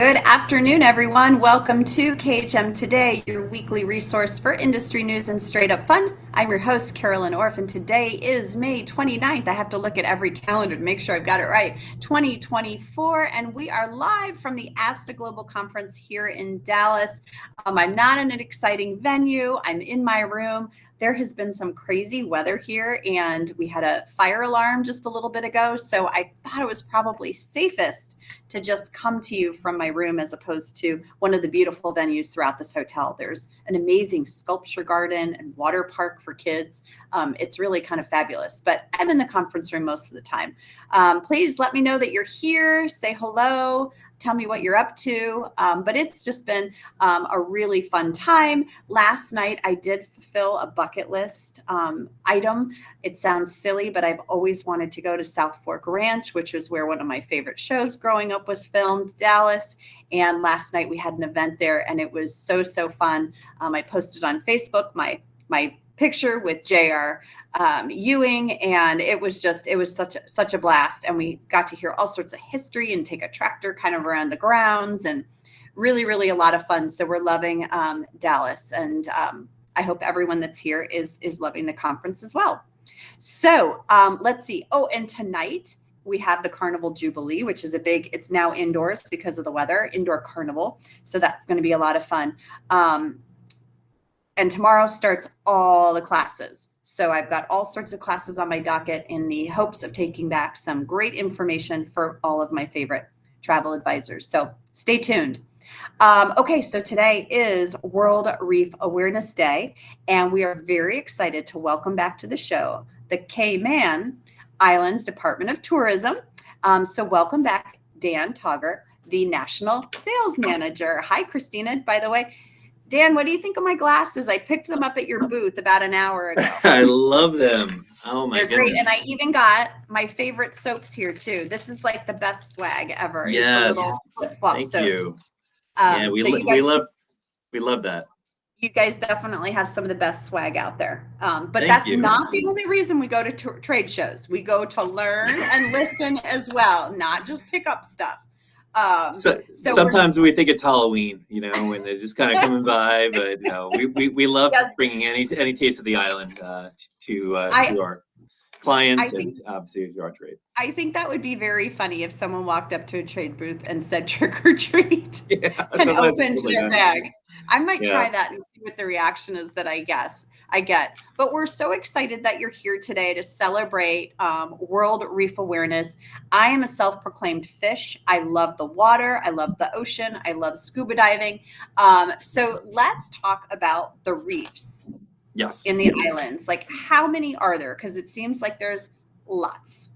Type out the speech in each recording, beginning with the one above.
Good afternoon, everyone. Welcome to KHM Today, your weekly resource for industry news and straight up fun. I'm your host, Carolyn Orff, and today is May 29th. I have to look at every calendar to make sure I've got it right. 2024, and we are live from the ASTA Global Conference here in Dallas. I'm not in an exciting venue. I'm in my room. There has been some crazy weather here, and we had a fire alarm just a little bit ago, so I thought it was probably safest to just come to you from my room as opposed to one of the beautiful venues throughout this hotel. There's an amazing sculpture garden and water park for kids. It's really kind of fabulous, but I'm in the conference room most of the time. Please let me know that you're here, say hello, tell me what you're up to. But it's just been a really fun time. Last night, I did fulfill a bucket list item. It sounds silly, but I've always wanted to go to South Fork Ranch, which was where one of my favorite shows growing up was filmed, Dallas. And last night we had an event there, and it was so fun. I posted on Facebook my picture with JR Ewing, and it was such a blast. And we got to hear all sorts of history and take a tractor kind of around the grounds, and really a lot of fun. So we're loving Dallas, and I hope everyone that's here is loving the conference as well. So let's see. Oh, and tonight we have the Carnival Jubilee, which is it's now indoors because of the weather, indoor carnival. So that's going to be a lot of fun. And tomorrow starts all the classes. So I've got all sorts of classes on my docket in the hopes of taking back some great information for all of my favorite travel advisors. So stay tuned. Okay, so today is World Reef Awareness Day, and we are very excited to welcome back to the show the Cayman Islands Department of Tourism. So welcome back, Dan Taugher, the National Sales Manager. Hi, Christina, by the way. Dan, what do you think of my glasses? I picked them up at your booth about an hour ago. I love them. Oh my They're goodness. great. And I even got my favorite soaps here too. This is like the best swag ever. Yes. Thank soaps. You. We love that. You guys definitely have some of the best swag out there. But Thank you. Not the only reason we go to trade shows. We go to learn and listen as well, not just pick up stuff. Sometimes we think it's Halloween, when they're just kind of coming by, but we love Yes. bringing any taste of the island to our clients and obviously to our trade. I think that would be very funny if someone walked up to a trade booth and said trick or treat and opened their bag. I might try that and see what the reaction is that I get. But we're so excited that you're here today to celebrate World Reef Awareness. I am a self-proclaimed fish. I love the water. I love the ocean. I love scuba diving. So let's talk about the reefs. Yes. In the islands. Like, how many are there? Because it seems like there's lots.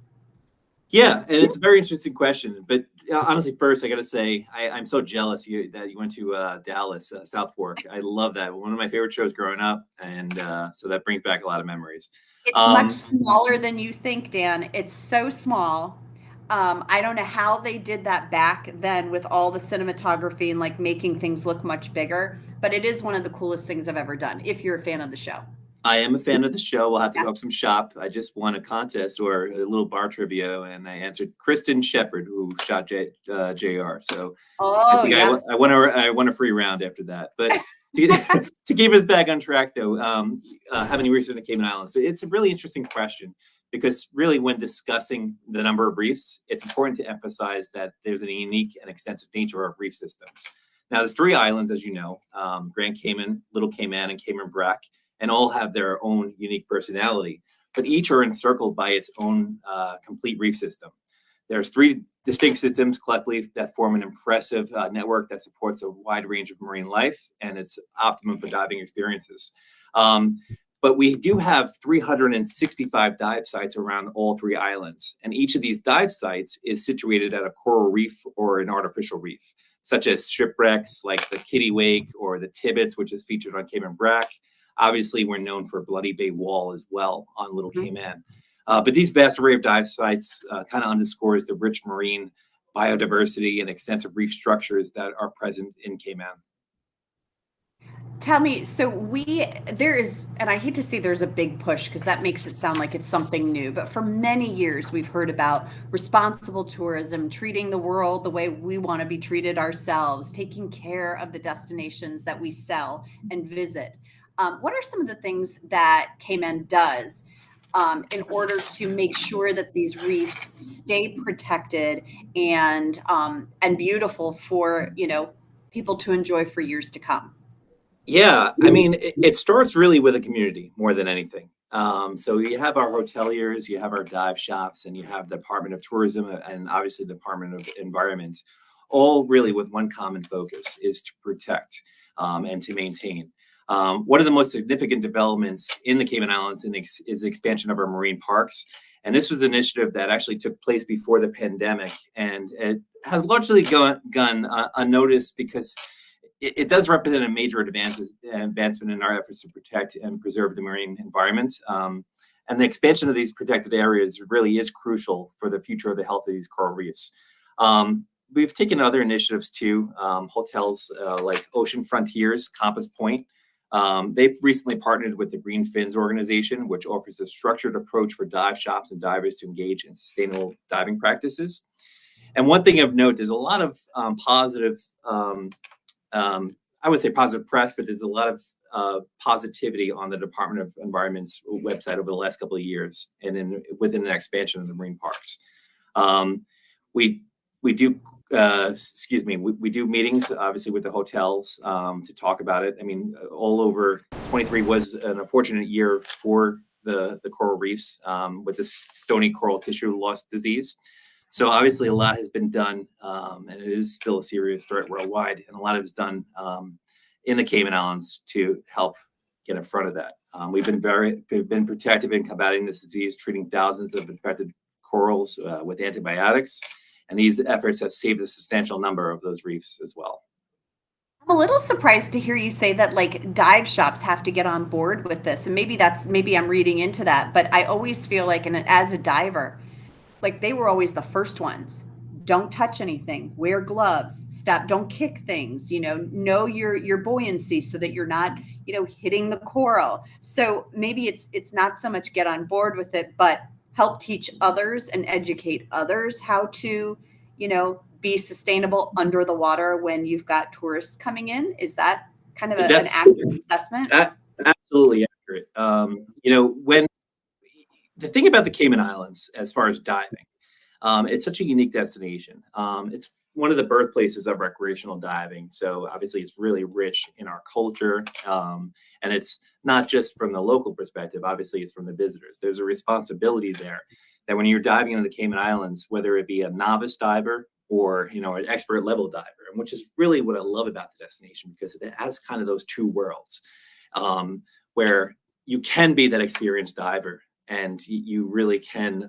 Yeah, and it's a very interesting question. But honestly, first, I got to say, I'm so jealous that you went to Dallas, South Fork. I love that. One of my favorite shows growing up. And so that brings back a lot of memories. It's much smaller than you think, Dan. It's so small. I don't know how they did that back then with all the cinematography and like making things look much bigger. But it is one of the coolest things I've ever done, if you're a fan of the show. I am a fan of the show. We'll have to go up some shop. I just won a contest or a little bar trivia, and I answered Kristen Shepard, who shot JR. So I won a free round after that. But to keep us back on track, though, how many reefs in the Cayman Islands? But it's a really interesting question because really when discussing the number of reefs, it's important to emphasize that there's a unique and extensive nature of reef systems. Now, there's 3 islands, as you know, Grand Cayman, Little Cayman, and Cayman Brac, and all have their own unique personality, but each are encircled by its own complete reef system. There's 3 distinct systems collectively that form an impressive network that supports a wide range of marine life, and it's optimum for diving experiences. But we do have 365 dive sites around all 3 islands, and each of these dive sites is situated at a coral reef or an artificial reef, such as shipwrecks like the Kitty Wake or the Tibbets, which is featured on Cayman Brac. Obviously, we're known for Bloody Bay Wall as well on Little Cayman. But these vast array of dive sites kind of underscores the rich marine biodiversity and extensive reef structures that are present in Cayman. Tell me, so there is, and I hate to say there's a big push because that makes it sound like it's something new, but for many years we've heard about responsible tourism, treating the world the way we want to be treated ourselves, taking care of the destinations that we sell and visit. What are some of the things that Cayman does in order to make sure that these reefs stay protected and beautiful for, people to enjoy for years to come? Yeah, I mean, it starts really with a community more than anything. So you have our hoteliers, you have our dive shops, and you have the Department of Tourism and obviously the Department of Environment, all really with one common focus is to protect and to maintain. One of the most significant developments in the Cayman Islands is the expansion of our marine parks. And this was an initiative that actually took place before the pandemic, and it has largely gone unnoticed because it does represent a major advancement in our efforts to protect and preserve the marine environment. And the expansion of these protected areas really is crucial for the future of the health of these coral reefs. We've taken other initiatives too, hotels like Ocean Frontiers, Compass Point. They've recently partnered with the Green Fins organization, which offers a structured approach for dive shops and divers to engage in sustainable diving practices. And one thing of note, there's a lot of positive I would say positive press, but there's a lot of positivity on the Department of Environment's website over the last couple of years, and then within the expansion of the marine parks. We we do we do meetings obviously with the hotels to talk about it. I mean, all over 23 was an unfortunate year for the coral reefs with the stony coral tissue loss disease. So obviously a lot has been done, and it is still a serious threat worldwide, and a lot is done in the Cayman Islands to help get in front of that. We've been protective in combating this disease, treating thousands of infected corals with antibiotics, and these efforts have saved a substantial number of those reefs as well. I'm a little surprised to hear you say that like dive shops have to get on board with this. And maybe I'm reading into that, but I always feel like as a diver, like they were always the first ones. Don't touch anything, wear gloves, stop, don't kick things, know your buoyancy so that you're not, hitting the coral. So maybe it's not so much get on board with it, but help teach others and educate others how to, be sustainable under the water when you've got tourists coming in. Is that kind of an That's accurate assessment? absolutely accurate. When the thing about the Cayman Islands, as far as diving, it's such a unique destination. It's one of the birthplaces of recreational diving. So obviously it's really rich in our culture. And it's not just from the local perspective, obviously it's from the visitors. There's a responsibility there that when you're diving into the Cayman Islands, whether it be a novice diver or an expert level diver, and which is really what I love about the destination, because it has kind of those two worlds where you can be that experienced diver and you really can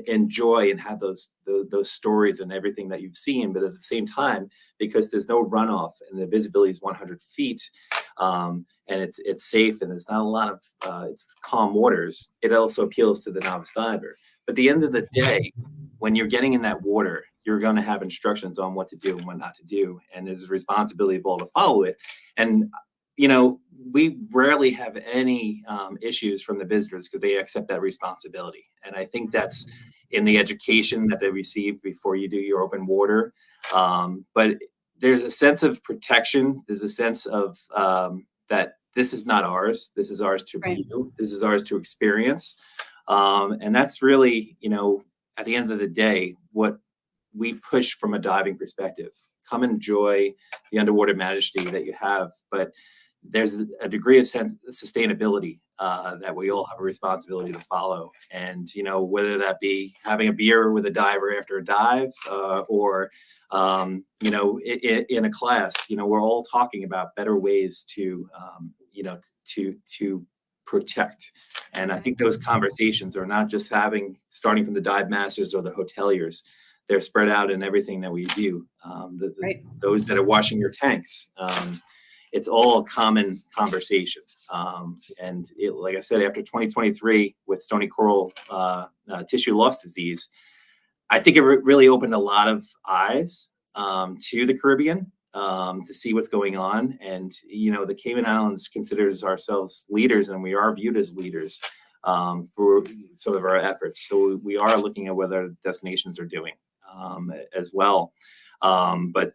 enjoy and have those stories and everything that you've seen, but at the same time, because there's no runoff and the visibility is 100 feet, and it's safe and there's not a lot of it's calm waters, it also appeals to the novice diver. But at the end of the day, when you're getting in that water, you're going to have instructions on what to do and what not to do, and there's a responsibility of all to follow it. And we rarely have any issues from the visitors because they accept that responsibility. And I think that's in the education that they receive before you do your open water. But there's a sense of protection. There's a sense of that this is not ours. This is ours to view. This is ours to experience. And that's really, at the end of the day, what we push from a diving perspective. Come enjoy the underwater majesty that you have, but there's a degree of sustainability that we all have a responsibility to follow. And, whether that be having a beer with a diver after a dive or, in a class, we're all talking about better ways to protect. And I think those conversations are not just starting from the dive masters or the hoteliers. They're spread out in everything that we do. Those that are washing your tanks. It's all a common conversation. And like I said, after 2023 with stony coral tissue loss disease, I think it really opened a lot of eyes to the Caribbean. to see what's going on. And, the Cayman Islands considers ourselves leaders, and we are viewed as leaders for some of our efforts. So we are looking at what other destinations are doing as well. But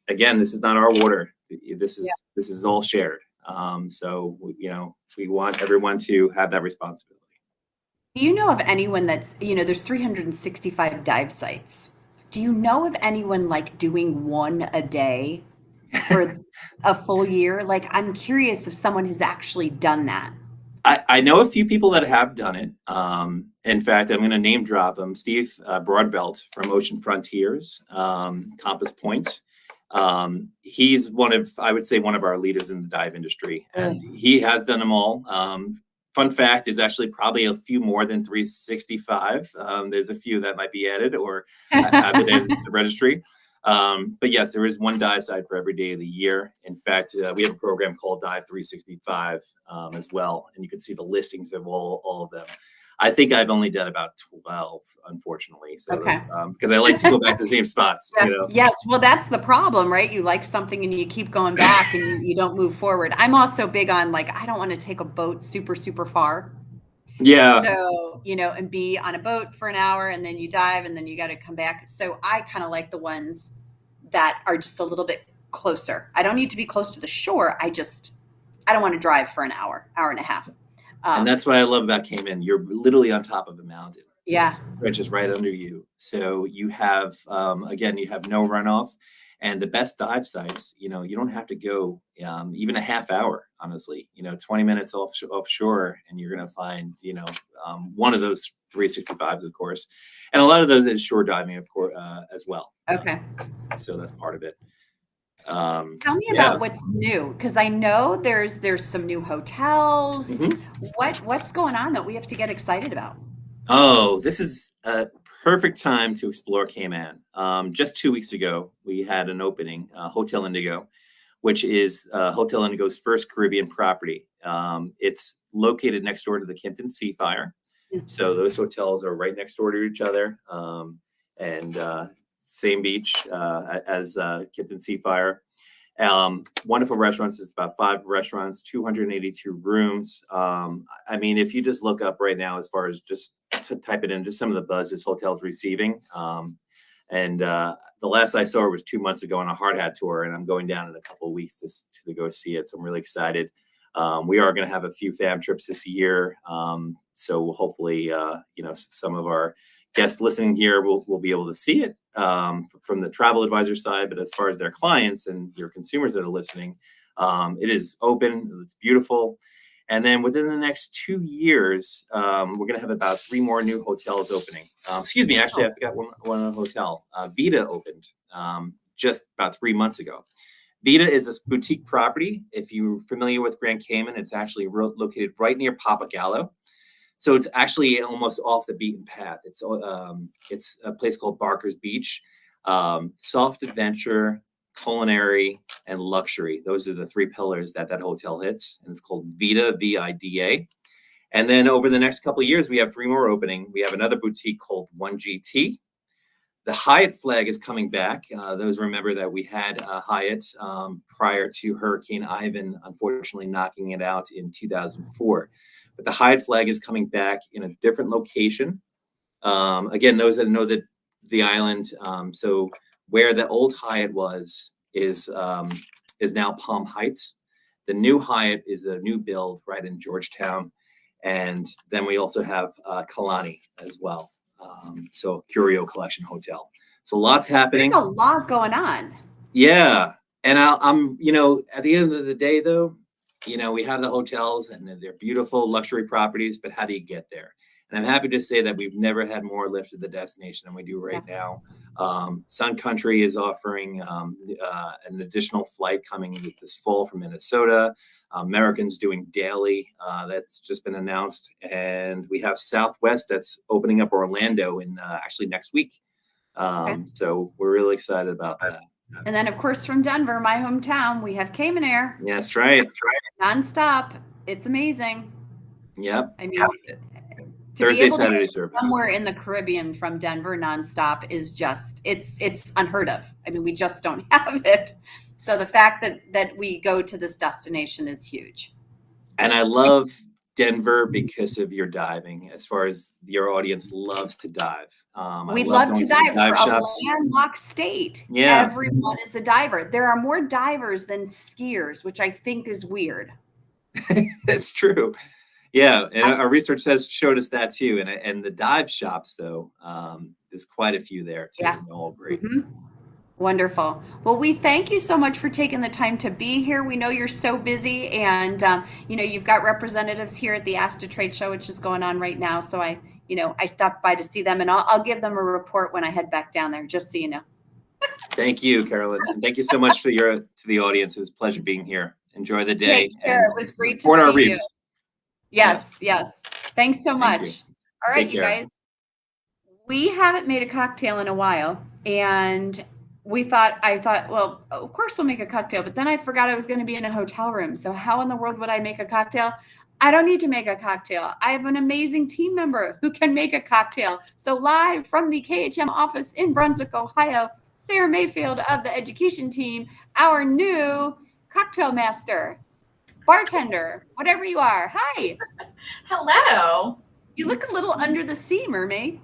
again, this is not our water. This is all shared. So, we want everyone to have that responsibility. Do you know of anyone that's, there's 365 dive sites. Do you know of anyone like doing one a day for a full year? Like, I'm curious if someone has actually done that. I know a few people that have done it. In fact, I'm going to name drop them. Steve Broadbelt from Ocean Frontiers, Compass Point. He's I would say one of our leaders in the dive industry, and he has done them all. Fun fact is actually probably a few more than 365. There's a few that might be added or have it as the registry. But yes, there is one dive site for every day of the year. In fact, we have a program called Dive 365 as well, and you can see the listings of all of them. I think I've only done about 12, unfortunately. So, because I like to go back to the same spots. Yes, well, that's the problem, right? You like something and you keep going back and you don't move forward. I'm also big on like, I don't want to take a boat super, super far. Yeah. So, and be on a boat for an hour and then you dive and then you got to come back. So I kind of like the ones that are just a little bit closer. I don't need to be close to the shore. I don't want to drive for an hour and a half. And that's what I love about Cayman. You're literally on top of a mountain. Yeah. Which is right under you. So you have, again, you have no runoff. And the best dive sites, you don't have to go even a half hour, honestly, 20 minutes offshore, and you're going to find, one of those 365s, of course. And a lot of those is shore diving, of course, as well. Okay. So that's part of it. Tell me about what's new, because I know there's some new hotels. What's going on that we have to get excited about? Oh, this is a perfect time to explore Cayman. Just 2 weeks ago, we had an opening, Hotel Indigo, which is Hotel Indigo's first Caribbean property. It's located next door to the Kimpton Seafire. So those hotels are right next door to each other, and same beach as Kimpton Seafire. Wonderful restaurants. It's about 5 restaurants, 282 rooms. I mean, if you just look up right now, as far as just to type it in, just some of the buzz this hotel's receiving. And the last I saw her was 2 months ago on a hard hat tour, and I'm going down in a couple of weeks to go see it. So I'm really excited. We are going to have a few fam trips this year. So hopefully, some of our guests listening here will be able to see it from the travel advisor side. But as far as their clients and your consumers that are listening, it is open. It's beautiful. And then within the next 2 years, we're going to have about 3 more new hotels opening. Excuse me, actually, I forgot one hotel. Vita opened just about 3 months ago. Vita is this boutique property. If you're familiar with Grand Cayman, it's actually located right near Papagallo. So it's actually almost off the beaten path. It's a place called Barker's Beach. Soft adventure, culinary, and luxury. Those are the 3 pillars that hotel hits. And it's called Vita, V-I-D-A. And then over the next couple of years, we have 3 more opening. We have another boutique called 1GT. The Hyatt flag is coming back. Those remember that we had Hyatt prior to Hurricane Ivan, unfortunately knocking it out in 2004. But the Hyatt flag is coming back in a different location. Again, those that know the island, so where the old Hyatt was is now Palm Heights. The new Hyatt is a new build right in Georgetown. And then we also have Kalani as well. So Curio Collection Hotel. So lots happening. There's a lot going on. Yeah. And I'm, at the end of the day, though, we have the hotels and they're beautiful luxury properties, but how do you get there? And I'm happy to say that we've never had more lift at the destination than we do right now. Sun Country is offering an additional flight coming this fall from Minnesota. Americans doing daily. That's just been announced. And we have Southwest that's opening up Orlando in actually next week. So we're really excited about that. And then, of course, from Denver, my hometown, we have Cayman Air. That's right. Nonstop. It's amazing. Yep. I mean, Thursday, Saturday service. Somewhere in the Caribbean from Denver nonstop is just, it's unheard of. I mean, we just don't have it. So the fact that we go to this destination is huge. And I love Denver because of your diving, as far as your audience loves to dive. We love to dive for shops. A landlocked state. Yeah. Everyone is a diver. There are more divers than skiers, which I think is weird. It's true. Yeah, and our research has showed us that too. And the dive shops, though, there's quite a few there too. Yeah. All great. Mm-hmm. Wonderful. Well, we thank you so much for taking the time to be here. We know you're so busy, and you've got representatives here at the ASTA Trade Show, which is going on right now. So I stopped by to see them, and I'll give them a report when I head back down there, just so you know. Thank you, Carolyn, and thank you so much to the audience. It was a pleasure being here. Enjoy the day. Take care. It was great to see our you. Reefs. Yes. Thanks so much. All right, you guys. We haven't made a cocktail in a while, and I thought, well, of course we'll make a cocktail, but then I forgot I was going to be in a hotel room. So how in the world would I make a cocktail? I don't need to make a cocktail. I have an amazing team member who can make a cocktail. So live from the KHM office in Brunswick, Ohio, Sarah Mayfield of the education team, our new cocktail master, bartender, whatever you are. Hi. Hello. You look a little under the sea, mermaid.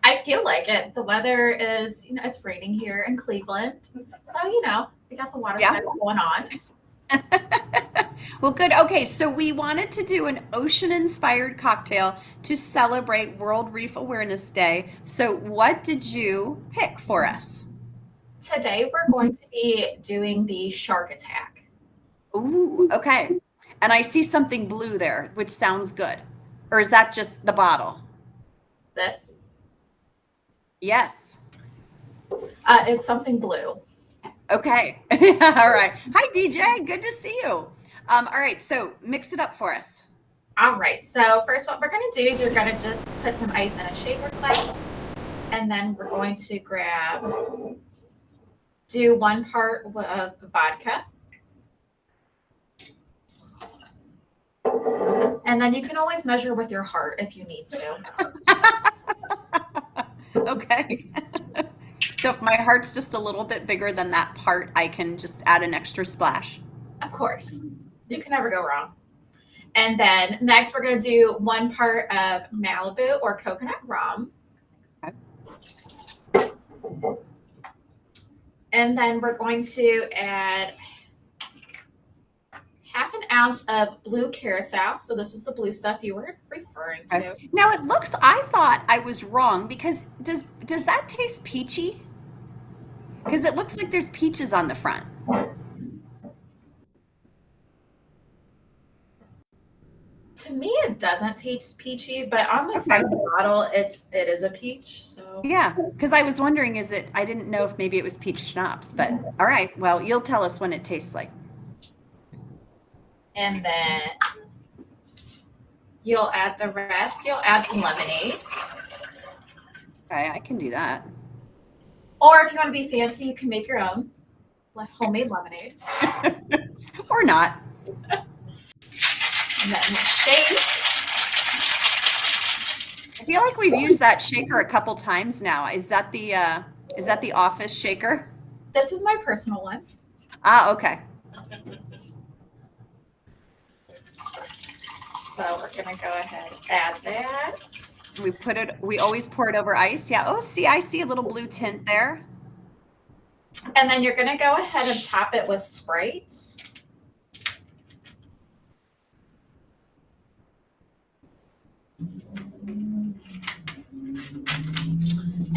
I feel like it. The weather is, it's raining here in Cleveland. So, we got the water cycle going on. Well, good. Okay, so we wanted to do an ocean-inspired cocktail to celebrate World Reef Awareness Day. So what did you pick for us? Today, we're going to be doing the shark attack. Ooh, okay. And I see something blue there, which sounds good. Or is that just the bottle? This? Yes. It's something blue. Okay. All right. Hi, DJ. Good to see you. All right. So mix it up for us. All right. So first, what we're going to do is you're going to just put some ice in a shaker glass. And then we're going to do 1 part of vodka. And then you can always measure with your heart if you need to. Okay. So if my heart's just a little bit bigger than that part, I can just add an extra splash. Of course. You can never go wrong. And then next we're going to do 1 part of Malibu or coconut rum. Okay. And then we're going to add 1/2 ounce of blue curacao. So this is the blue stuff you were referring to. Okay. Now I thought I was wrong because does that taste peachy? Because it looks like there's peaches on the front. To me, it doesn't taste peachy, but on the front of the bottle, it is a peach. So yeah, because I was wondering, I didn't know if maybe it was peach schnapps, but all right. Well, you'll tell us when it tastes like. And then you'll add the rest. You'll add the lemonade. Okay, I can do that. Or if you want to be fancy, you can make your own homemade lemonade. Or not. And then shake. I feel like we've used that shaker a couple times now. Is that the office shaker? This is my personal one. Ah, okay. So we're gonna go ahead and add that. We always pour it over ice. Yeah. Oh, see, I see a little blue tint there. And then you're gonna go ahead and top it with Sprite.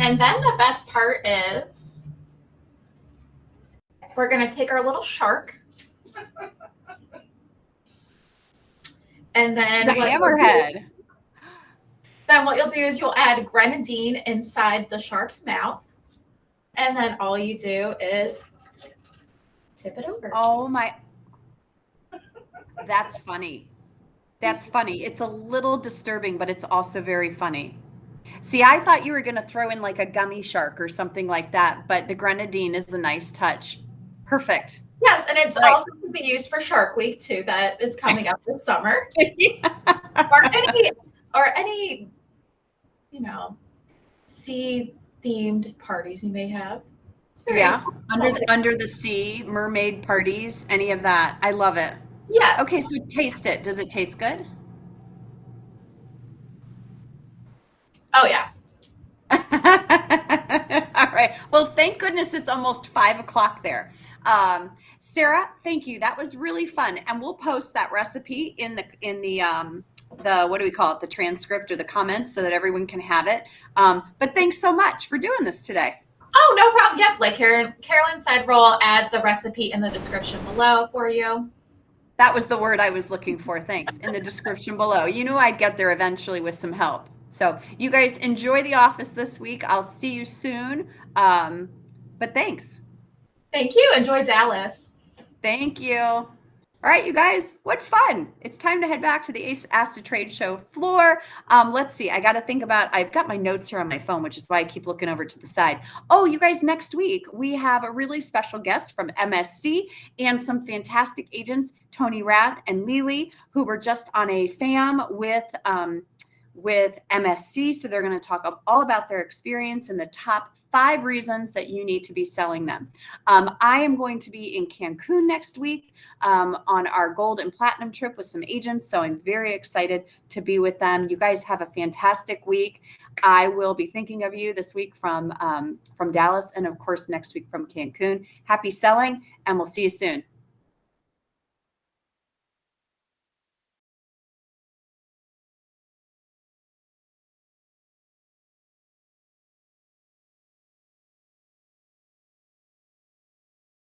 And then the best part is we're going to take our little shark. And then the hammerhead. Then what you'll do is you'll add grenadine inside the shark's mouth. And then all you do is tip it over. Oh my. That's funny. That's funny. It's a little disturbing, but it's also very funny. See, I thought you were going to throw in like a gummy shark or something like that, but the grenadine is a nice touch. Perfect. Yes, and it's also to be used for Shark Week too. That is coming up this summer. or any, sea themed parties you may have. It's very under the sea, mermaid parties, any of that. I love it. Yeah. Okay, so taste it. Does it taste good? Oh yeah. All right. Well, thank goodness it's almost 5 o'clock there. Sarah, thank you. That was really fun, and we'll post that recipe in the what do we call it? The transcript or the comments, so that everyone can have it. But thanks so much for doing this today. Oh, no problem. Yep, like Carolyn said, we'll add the recipe in the description below for you. That was the word I was looking for. Thanks. In the description below. You knew I'd get there eventually with some help. So you guys enjoy the office this week. I'll see you soon. But thanks. Thank you. Enjoy Dallas. Thank you. All right, you guys, what fun. It's time to head back to the Ask to Trade show floor. Let's see, I got to think about, I've got my notes here on my phone, which is why I keep looking over to the side. Oh, you guys, next week, we have a really special guest from MSC and some fantastic agents, Tony Rath and Lily, who were just on a FAM with MSC. So they're going to talk all about their experience and the top 5 reasons that you need to be selling them. I am going to be in Cancun next week on our gold and platinum trip with some agents. So I'm very excited to be with them. You guys have a fantastic week. I will be thinking of you this week from Dallas, and of course next week from Cancun. Happy selling, and we'll see you soon.